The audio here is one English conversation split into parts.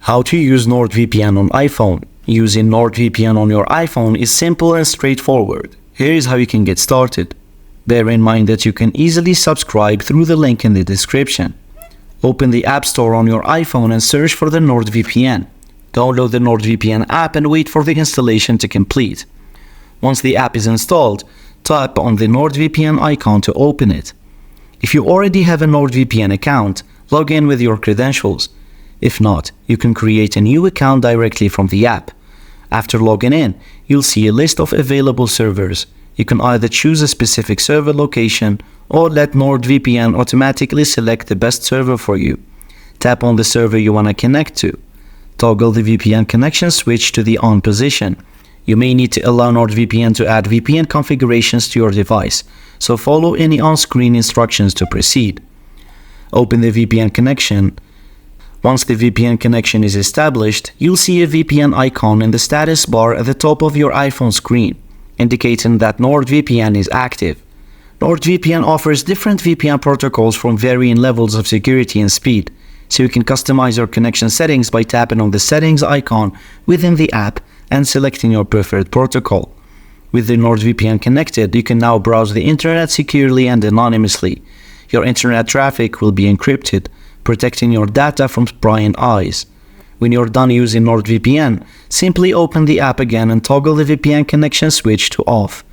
How to use NordVPN on iPhone. Using NordVPN on your iPhone is simple and straightforward. Here is how you can get started. Bear in mind that you can easily subscribe through the link in the description. Open the App Store on your iPhone and search for the NordVPN. Download the NordVPN app and wait for the installation to complete. Once the app is installed, tap on the NordVPN icon to open it. If you already have a NordVPN account, log in with your credentials. If not, you can create a new account directly from the app. After logging in, you'll see a list of available servers. You can either choose a specific server location or let NordVPN automatically select the best server for you. Tap on the server you want to connect to. Toggle the VPN connection switch to the on position. You may need to allow NordVPN to add VPN configurations to your device, so follow any on-screen instructions to proceed. Open the VPN connection. Once the VPN connection is established, you'll see a VPN icon in the status bar at the top of your iPhone screen, indicating that NordVPN is active. NordVPN offers different VPN protocols from varying levels of security and speed, so you can customize your connection settings by tapping on the settings icon within the app and selecting your preferred protocol. With the NordVPN connected, you can now browse the internet securely and anonymously. Your internet traffic will be encrypted, protecting your data from prying eyes. When you're done using NordVPN, simply open the app again and toggle the VPN connection switch to off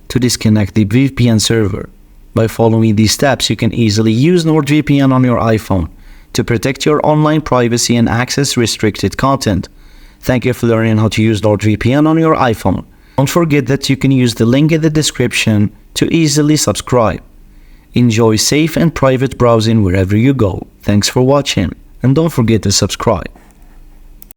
to disconnect the VPN server. By following these steps, you can easily use NordVPN on your iPhone to protect your online privacy and access restricted content. Thank you for learning how to use NordVPN on your iPhone. Don't forget that you can use the link in the description to easily subscribe. Enjoy safe and private browsing wherever you go. Thanks for watching, and don't forget to subscribe.